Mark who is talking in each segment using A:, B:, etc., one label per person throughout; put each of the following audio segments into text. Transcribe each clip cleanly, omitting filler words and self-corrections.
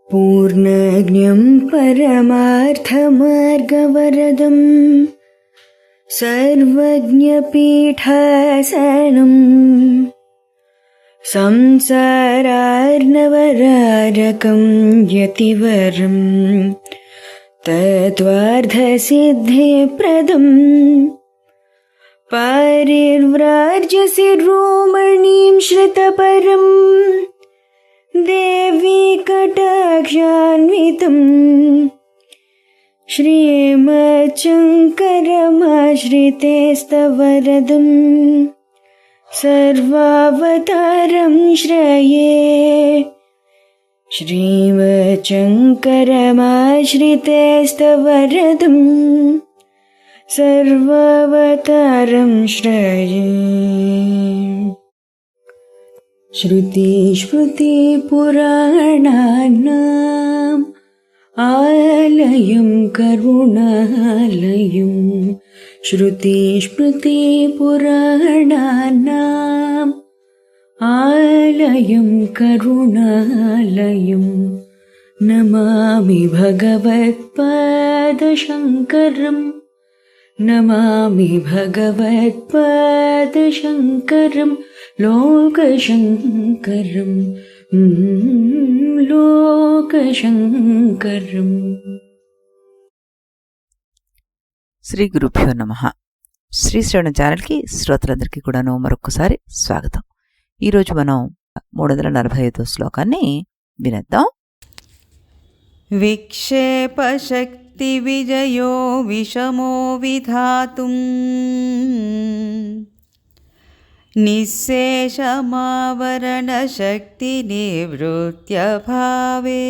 A: पूर्णज्ञं परमार्थमार्गवरदं सर्वज्ञपीठासनं संसारार्णवरारकं यतिवरं तत्त्वार्थसिद्धिप्रदं पारिव्राज्यशिरोमणिं श्रितपरं देवी कटाक्षान्वितं श्रीमच्शङ्करमाश्रितेस्तवरदं सर्वावतारं श्रये। श्रीमच्शङ्करमाश्रितेस्तवरदं सर्वावतारं श्रये। श्रुतिस्मृतिपुराणानाम् आलयं करुणालयं श्रुतिस्मृतिपुराणानाम् आलयं करुणालयं नमामि भगवत्पादशङ्करं नमामि भगवत्पादशङ्करं लोकशङ्करं లోకశంకరం.
B: శ్రీ గురుభ్యో నమః. శ్రీ శ్రవణ ఛానల్కి శ్రోతలందరికీ కూడాను మరొకసారి స్వాగతం. ఈరోజు మనం 345వ శ్లోకాన్ని వినేద్దాం.
C: విక్షేప శక్తి విజయో విషమో విధాతుం నిశ్శేషమావరణశక్తినివృత్యభావే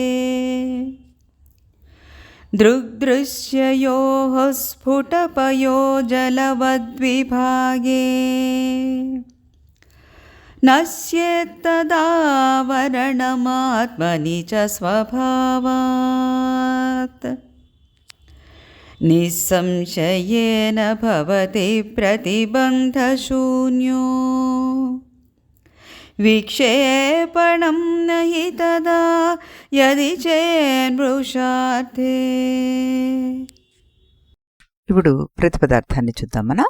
C: దృగ్దృశ్యయోః స్ఫుటపయోజలవద్విభాగే నశ్యేత్తదావరణమాత్మని చ స్వభావాత్ నిస్సంశయేన భవతి ప్రతిబంధశూన్యో విక్షేపణం నహి తదా యది చేన్మృషార్థే.
B: ఇప్పుడు ప్రతిపదార్థాన్ని చూద్దాం. మనం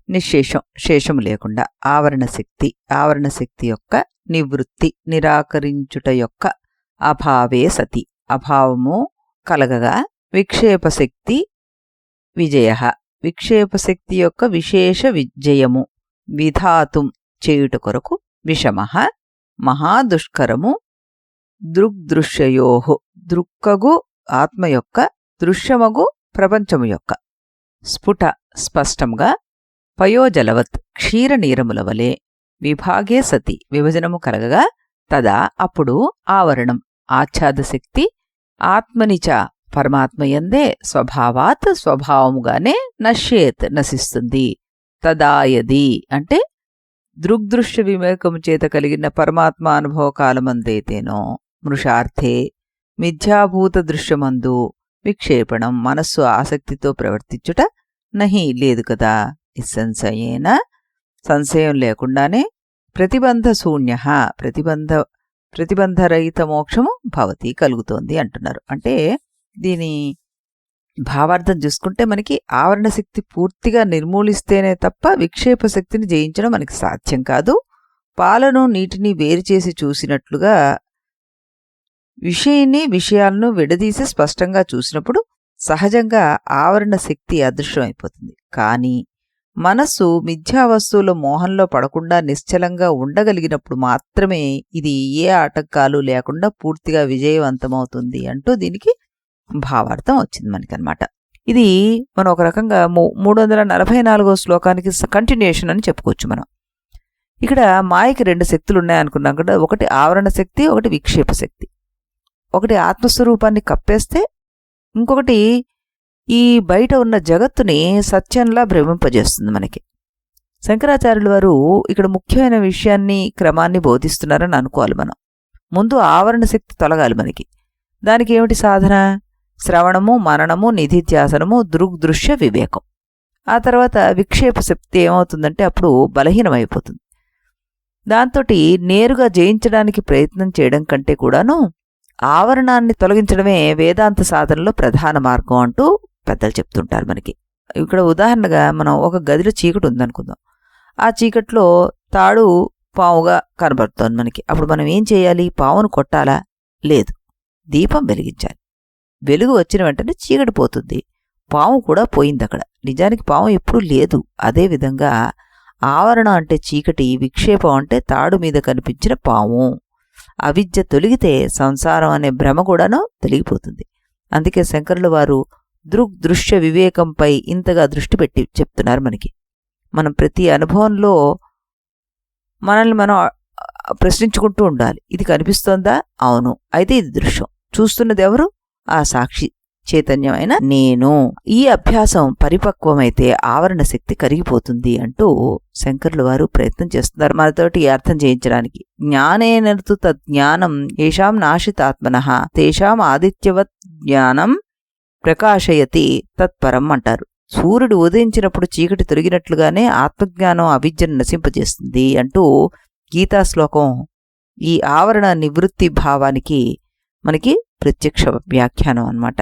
B: నిశ్శేషం, శేషము లేకుండా, ఆవరణ శక్తి యొక్క నివృత్తి, నిరాకరించుట యొక్క అభావే సతి, అభావము కలగగా, విక్షేపశక్తి విజయ, విక్షేపశక్తి యొక్క విశేష విజయము, విధాతుం చేయుట కొరకు, విషమ మహాదుష్కరము, దృగ్దృశ్యయోః దృక్కగు ఆత్మ యొక్క, దృశ్యమగు ప్రపంచము యొక్క, స్ఫుట స్పష్టంగా, పయోజలవత్ క్షీరనీరముల వలె, విభాగే సతి విభజనము కలగగా, తదా అప్పుడు ఆవరణం ఆచ్ఛాదశక్తి, ఆత్మనిచ పరమాత్మయందే స్వభావాత్ స్వభావముగానే నశ్యేత్ నశిస్తుంది. తదాయది అంటే దృగ్దృశ్య వివేకము చేత కలిగిన పరమాత్మ అనుభవ కాలమందైతేనో, మృషార్థే మిథ్యాభూత దృశ్యమందు విక్షేపణం మనస్సు ఆసక్తితో ప్రవర్తించుట నహి లేదు కదా. నిస్సంశయేన సంశయం లేకుండానే ప్రతిబంధ శూన్య ప్రతిబంధరహిత మోక్షము భవతి కలుగుతోంది అంటున్నారు. అంటే దీని భావార్థం చూసుకుంటే మనకి ఆవరణ శక్తి పూర్తిగా నిర్మూలిస్తేనే తప్ప విక్షేప శక్తిని జయించడం మనకి సాధ్యం కాదు. పాలను నీటిని వేరు చేసి చూసినట్లుగా విషయాలను విడదీసి స్పష్టంగా చూసినప్పుడు సహజంగా ఆవరణ శక్తి అదృశ్యమైపోతుంది. కానీ మనస్సు మిథ్యావస్తువుల మోహంలో పడకుండా నిశ్చలంగా ఉండగలిగినప్పుడు మాత్రమే ఇది ఏ ఆటంకాలు లేకుండా పూర్తిగా విజయవంతమవుతుంది అంటూ దీనికి భావార్థం వచ్చింది మనకనమాట. ఇది మనం ఒక రకంగా 344వ శ్లోకానికి కంటిన్యూషన్ అని చెప్పుకోవచ్చు. మనం ఇక్కడ మాయకి 2 శక్తులు ఉన్నాయనుకున్నాం కదా. ఒకటి ఆవరణ శక్తి, ఒకటి విక్షేప శక్తి. ఒకటి ఆత్మస్వరూపాన్ని కప్పేస్తే, ఇంకొకటి ఈ బయట ఉన్న జగత్తుని సత్యంలా భ్రమింపజేస్తుంది మనకి. శంకరాచార్యుల వారు ఇక్కడ ముఖ్యమైన విషయాన్ని, క్రమాన్ని బోధిస్తున్నారని అనుకోవాలి మనం. ముందు ఆవరణ శక్తి తొలగాలి మనకి. దానికి ఏమిటి సాధన? శ్రవణము, మననము, నిధిధ్యాసనము, దృగ్దృశ్య వివేకం. ఆ తర్వాత విక్షేప శక్తి ఏమవుతుందంటే అప్పుడు బలహీనమైపోతుంది. దాంతో నేరుగా జయించడానికి ప్రయత్నం చేయడం కంటే కూడాను ఆవరణాన్ని తొలగించడమే వేదాంత సాధనలో ప్రధాన మార్గం అంటూ పెద్దలు చెప్తుంటారు మనకి. ఇక్కడ ఉదాహరణగా మనం ఒక గదిలో చీకటి ఉందనుకుందాం. ఆ చీకట్లో తాడు పావుగా కనబడుతోంది మనకి. అప్పుడు మనం ఏం చేయాలి? పావును కొట్టాలా? లేదు, దీపం వెలిగించాలి. వెలుగు వచ్చిన వెంటనే చీకటి పోతుంది, పాము కూడా పోయింది అక్కడ. నిజానికి పాము ఎప్పుడూ లేదు. అదేవిధంగా ఆవరణ అంటే చీకటి, విక్షేపం అంటే తాడు మీద కనిపించిన పాము. అవిద్య తొలగితే సంసారం అనే భ్రమ కూడాను తొలగిపోతుంది. అందుకే శంకరుల వారు దృశ్య వివేకంపై ఇంతగా దృష్టి పెట్టి చెప్తున్నారు మనకి. మనం ప్రతి అనుభవంలో మనల్ని మనం ప్రశ్నించుకుంటూ ఉండాలి. ఇది కనిపిస్తోందా? అవును. అయితే ఇది దృశ్యం. చూస్తున్నది ఎవరు? ఆ సాక్షి చైతన్యమైన నేను. ఈ అభ్యాసం పరిపక్వమైతే ఆవరణ శక్తి కరిగిపోతుంది అంటూ శంకరుల వారు ప్రయత్నం చేస్తున్నారు మనతోటి అర్థం చేయించడానికి. జ్ఞానేనర్తు తజ్ఞానం ఏషాం నాశితాత్మనః తేషాం ఆదిత్యవత్ జ్ఞానం ప్రకాశయతి తత్పరం అంటారు. సూర్యుడు ఉదయించినప్పుడు చీకటి తొలగినట్లుగానే ఆత్మజ్ఞానం అవిద్యను నశింపజేస్తుంది అంటూ గీతా శ్లోకం ఈ ఆవరణ నివృత్తి భావానికి మనకి ప్రత్యక్ష వ్యాఖ్యానం అన్నమాట.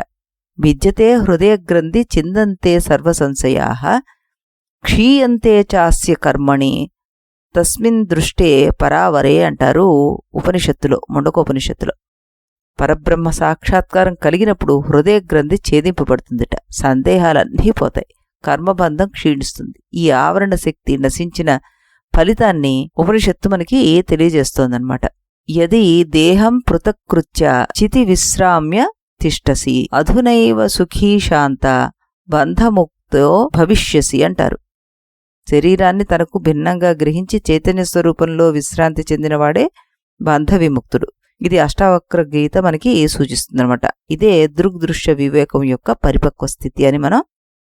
B: విద్యతే హృదయగ్రంథి చిందంతే సర్వసంశయాః క్షీయంతే చాస్య కర్మణి తస్మిన్ దృష్టే పరావరే అంటారు ఉపనిషత్తులో, ముండకోపనిషత్తులో. పరబ్రహ్మ సాక్షాత్కారం కలిగినప్పుడు హృదయ గ్రంథి ఛేదింపబడుతుందిట. సందేహాలన్నీ పోతాయి, కర్మబంధం క్షీణిస్తుంది. ఈ ఆవరణ శక్తి నశించిన ఫలితాన్ని ఉపనిషత్తు మనకి తెలియజేస్తోందనమాట. యది దేహం పృథక్కృత్య చితి విశ్రామ్య తిష్టసి అధునైవ సుఖీ శాంత బంధముక్తో భవిష్యసి అంటారు. శరీరాన్ని తనకు భిన్నంగా గ్రహించి చైతన్య స్వరూపంలో విశ్రాంతి చెందినవాడే బంధ విముక్తుడు. ఇది అష్టావక్ర గీత మనకి సూచిస్తుందనమాట. ఇదే దృగ్దృశ్య వివేకం యొక్క పరిపక్వ స్థితి అని మనం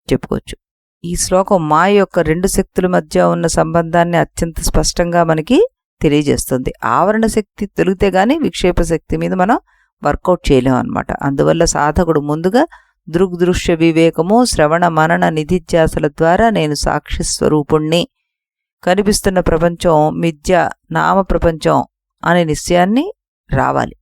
B: చెప్పుకోవచ్చు. ఈ శ్లోకం మాయ యొక్క రెండు శక్తుల మధ్య ఉన్న సంబంధాన్ని అత్యంత స్పష్టంగా మనకి తెలియజేస్తుంది. ఆవరణ శక్తి తొలిగితే గాని విక్షేప శక్తి మీద మనం వర్కౌట్ చేయలేం అనమాట. అందువల్ల సాధకుడు ముందుగా దృగ్దృశ్య వివేకము, శ్రవణ మనన నిధిధ్యాసల ద్వారా నేను సాక్షి స్వరూపుణ్ణి, కనిపిస్తున్న ప్రపంచం మిథ్య, నామ ప్రపంచం అనే నిశ్చయాన్ని రావాలి.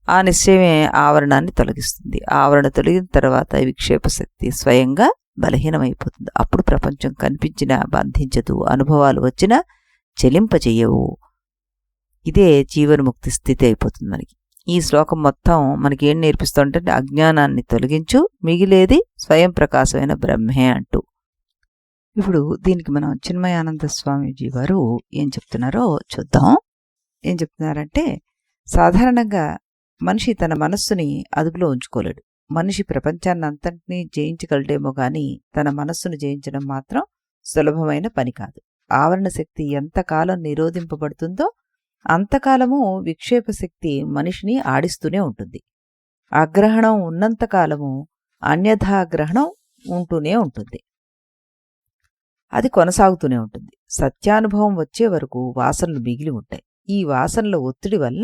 B: ఆ నిశ్చయమే ఆవరణాన్ని తొలగిస్తుంది. ఆవరణ తొలగిన తర్వాత విక్షేప శక్తి స్వయంగా బలహీనమైపోతుంది. అప్పుడు ప్రపంచం కనిపించినా బంధించదు, అనుభవాలు వచ్చినా చెలింపచేయవు. ఇదే జీవన్ముక్తి స్థితి అయిపోతుంది మనకి. ఈ శ్లోకం మొత్తం మనకి ఏం నేర్పిస్తుంటే అజ్ఞానాన్ని తొలగించు, మిగిలేది స్వయం ప్రకాశమైన బ్రహ్మే అంటూ. ఇప్పుడు దీనికి మనం చిన్మయానంద స్వామీజీ వారు ఏం చెప్తున్నారో చూద్దాం. ఏం చెప్తున్నారంటే, సాధారణంగా మనిషి తన మనస్సుని అదుపులో ఉంచుకోలేడు. మనిషి ప్రపంచాన్ని అంతటినీ జయించగలడేమో గాని తన మనస్సును జయించడం మాత్రం సులభమైన పని కాదు. ఆవరణ శక్తి ఎంతకాలం నిరోధింపబడుతుందో అంతకాలము విక్షేప శక్తి మనిషిని ఆడిస్తూనే ఉంటుంది. అగ్రహణం ఉన్నంతకాలము అన్యథాగ్రహణం ఉంటూనే ఉంటుంది. అది కొనసాగుతూనే ఉంటుంది. సత్యానుభవం వచ్చే వరకు వాసనలు మిగిలి ఉంటాయి. ఈ వాసనల ఒత్తిడి వల్ల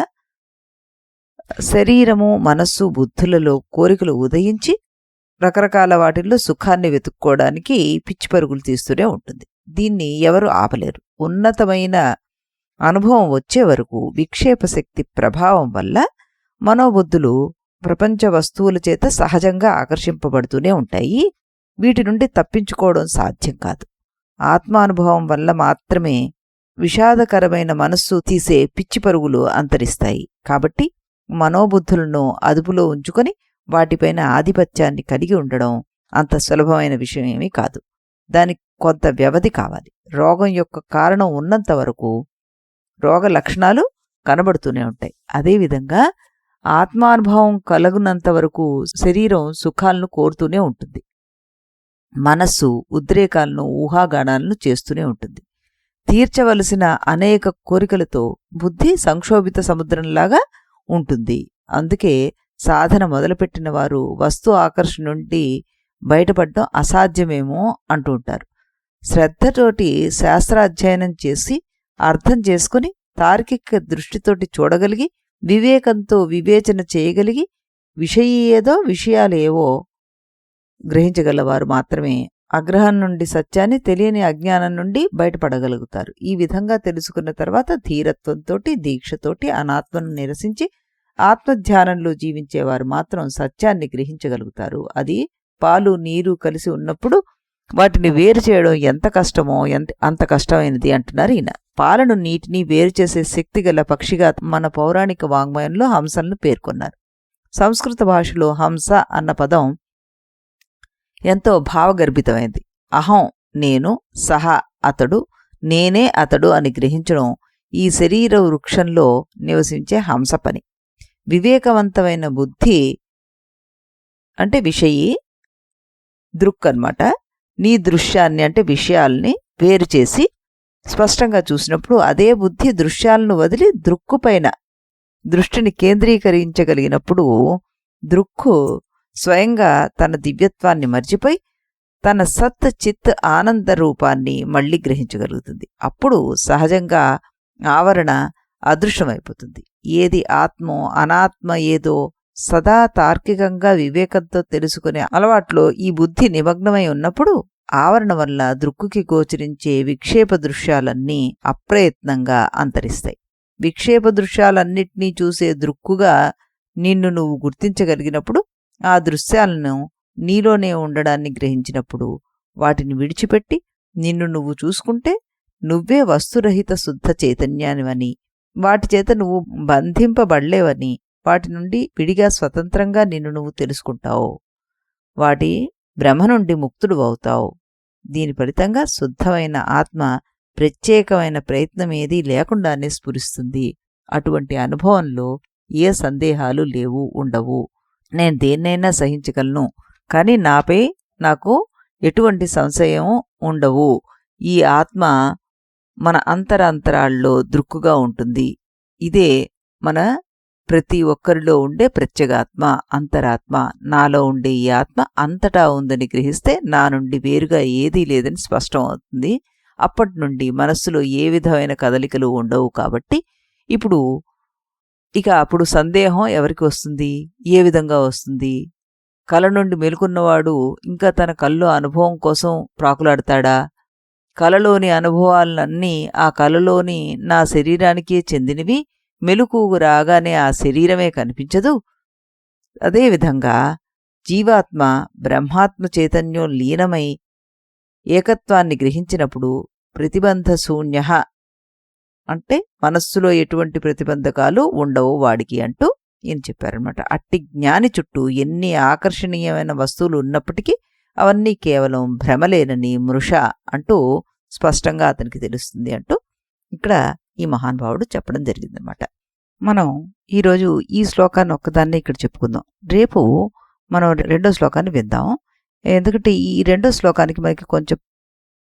B: శరీరము, మనస్సు, బుద్ధులలో కోరికలు ఉదయించి రకరకాల వాటిల్లో సుఖాన్ని వెతుక్కోవడానికి పిచ్చి పరుగులు తీస్తూనే ఉంటుంది. దీన్ని ఎవరు ఆపలేరు. ఉన్నతమైన అనుభవం వచ్చే వరకు విక్షేప శక్తి ప్రభావం వల్ల మనోబుద్ధులు ప్రపంచ వస్తువుల చేత సహజంగా ఆకర్షింపబడుతూనే ఉంటాయి. వీటి నుండి తప్పించుకోవడం సాధ్యం కాదు. ఆత్మానుభవం వల్ల మాత్రమే విషాదకరమైన మనస్సు తీసే పిచ్చి పరుగులు అంతరిస్తాయి. కాబట్టి మనోబుద్ధులను అదుపులో ఉంచుకొని వాటిపైన ఆధిపత్యాన్ని కలిగి ఉండడం అంత సులభమైన విషయం ఏమీ కాదు. దానికి కొంత వ్యవధి కావాలి. రోగం యొక్క కారణం ఉన్నంత వరకు రోగ లక్షణాలు కనబడుతూనే ఉంటాయి. అదేవిధంగా ఆత్మానుభవం కలుగునంత వరకు శరీరం సుఖాలను కోరుతూనే ఉంటుంది. మనస్సు ఉద్రేకాలను, ఊహాగానాలను చేస్తూనే ఉంటుంది. తీర్చవలసిన అనేక కోరికలతో బుద్ధి సంక్షోభిత సముద్రంలాగా ఉంటుంది. అందుకే సాధన మొదలుపెట్టిన వారు వస్తు ఆకర్షణ నుండి బయటపడడం అసాధ్యమేమో అంటూ ఉంటారు. శ్రద్ధతోటి శాస్త్రాధ్యయనం చేసి అర్థం చేసుకుని తార్కిక దృష్టితోటి చూడగలిగి వివేకంతో వివేచన చేయగలిగి విషయాలేవో గ్రహించగలవారు మాత్రమే అగ్రహం నుండి సత్యాన్ని, తెలియని అజ్ఞానం నుండి బయటపడగలుగుతారు. ఈ విధంగా తెలుసుకున్న తర్వాత ధీరత్వంతోటి, దీక్షతోటి అనాత్మను నిరసించి ఆత్మధ్యానంలో జీవించేవారు మాత్రం సత్యాన్ని గ్రహించగలుగుతారు. అది పాలు నీరు కలిసి ఉన్నప్పుడు వాటిని వేరు చేయడం ఎంత కష్టమో అంత కష్టమైనది అంటున్నారు ఈయన. పాలను నీటిని వేరు చేసే శక్తి గల పక్షిగా మన పౌరాణిక వాంగ్మయంలో హంసలను పేర్కొన్నారు. సంస్కృత భాషలో హంస అన్న పదం ఎంతో భావగర్భితమైంది. అహం నేను, సహ అతడు, నేనే అతడు అని గ్రహించడం ఈ శరీర వృక్షంలో నివసించే హంస పని. వివేకవంతమైన బుద్ధి అంటే విషయీ, దృక్ అన్నమాట. నీ దృశ్యాన్ని అంటే విషయాల్ని వేరు చేసి స్పష్టంగా చూసినప్పుడు అదే బుద్ధి దృశ్యాలను వదిలి దృక్కుపైన దృష్టిని కేంద్రీకరించగలిగినప్పుడు దృక్కు స్వయంగా తన దివ్యత్వాన్ని మర్చిపోయి తన సత్ చిత్ ఆనంద రూపాన్ని మళ్లీ గ్రహించగలుగుతుంది. అప్పుడు సహజంగా ఆవరణ అదృశ్యమైపోతుంది. ఏది ఆత్మో అనాత్మ ఏదో సదా తార్కికంగా వివేకంతో తెలుసుకునే అలవాట్లో ఈ బుద్ధి నిమగ్నమై ఉన్నప్పుడు ఆవరణ వల్ల దృక్కుకి గోచరించే విక్షేప దృశ్యాలన్నీ అప్రయత్నంగా అంతరిస్తాయి. విక్షేప దృశ్యాలన్నిటినీ చూసే దృక్కుగా నిన్ను నువ్వు గుర్తించగలిగినప్పుడు, ఆ దృశ్యాలను నీలోనే ఉండడాన్ని గ్రహించినప్పుడు వాటిని విడిచిపెట్టి నిన్ను నువ్వు చూసుకుంటే నువ్వే వస్తురహిత శుద్ధ చైతన్యానివని, వాటి చేత నువ్వు బంధింపబడలేవని, వాటి నుండి విడిగా స్వతంత్రంగా నిన్ను నువ్వు తెలుసుకుంటావు. వాటి భ్రమ నుండి ముక్తుడు అవుతావు. దీని ఫలితంగా శుద్ధమైన ఆత్మ ప్రత్యేకమైన ప్రయత్నమేదీ లేకుండానే స్ఫురిస్తుంది. అటువంటి అనుభవంలో ఏ సందేహాలు లేవు, ఉండవు. నేను దేన్నైనా సహించగలను, కానీ నాపై నాకు ఎటువంటి సంశయం ఉండవు. ఈ ఆత్మ మన అంతరాంతరాల్లో దృక్కుగా ఉంటుంది. ఇదే మన ప్రతి ఒక్కరిలో ఉండే ప్రత్యేగాత్మ, అంతరాత్మ. నాలో ఉండే ఈ ఆత్మ అంతటా ఉందని గ్రహిస్తే నా నుండి వేరుగా ఏదీ లేదని స్పష్టం అవుతుంది. అప్పటి నుండి మనస్సులో ఏ విధమైన కదలికలు ఉండవు. కాబట్టి అప్పుడు సందేహం ఎవరికి వస్తుంది? ఏ విధంగా వస్తుంది? కల నుండి మేలుకున్నవాడు ఇంకా తన కల్లో అనుభవం కోసం ప్రాకులాడతాడా? కలలోని అనుభవాలన్నీ ఆ కలలోని నా శరీరానికే చెందినవి, మెలకువ రాగానే ఆ శరీరమే కనిపించదు. అదేవిధంగా జీవాత్మ బ్రహ్మాత్మ చైతన్యం లీనమై ఏకత్వాన్ని గ్రహించినప్పుడు ప్రతిబంధ శూన్య అంటే మనస్సులో ఎటువంటి ప్రతిబంధకాలు ఉండవు వాడికి అంటూ ఈయన చెప్పారనమాట. అట్టి జ్ఞాని చుట్టూ ఎన్ని ఆకర్షణీయమైన వస్తువులు ఉన్నప్పటికీ అవన్నీ కేవలం భ్రమలేనని మృష అంటూ స్పష్టంగా అతనికి తెలుస్తుంది అంటూ ఇక్కడ ఈ మహానుభావుడు చెప్పడం జరిగిందనమాట. మనం ఈరోజు ఈ శ్లోకాన్ని ఒక్కదాన్ని ఇక్కడ చెప్పుకుందాం. రేపు మనం రెండో శ్లోకాన్ని విందాం. ఎందుకంటే ఈ రెండో శ్లోకానికి మనకి కొంచెం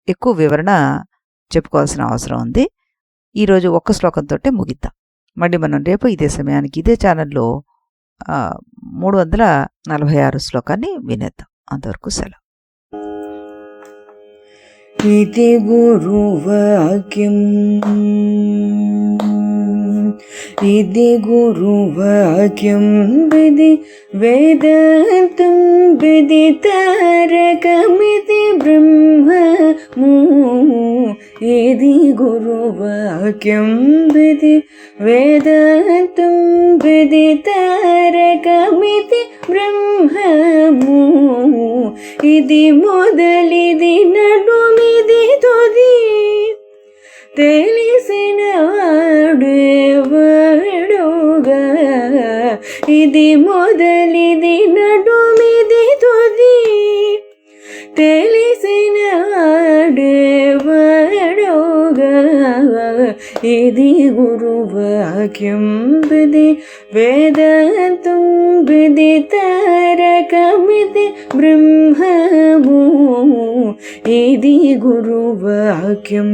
B: ఎక్కువ వివరణ చెప్పుకోవాల్సిన అవసరం ఉంది. ఈరోజు ఒక్క శ్లోకంతో ముగిద్దాం. మళ్ళీ మనం రేపు ఇదే సమయానికి ఇదే ఛానల్లో 346 శ్లోకాన్ని వినేద్దాం. అంతవరకు సెలవు.
A: इति गुरुवाक्यम् इति गुरुवाक्यम् विधि वेदान्तं विदितारकमिति ब्रह्ममु इति गुरुवाक्यम् विधि वेदान्तं विदितारकमिति ब्रह्ममु इति मोदलिदि नडुमिदि तुदि తెలిసిన వాడెవడుగా ఇది మొదలిది నడుమిది తుది తెలిసిన వాడెవడుగా ఇది గురువాక్యం విధి వేదాంతం విదితారకమితి బ్రహ్మము ఇది గురువాక్యం.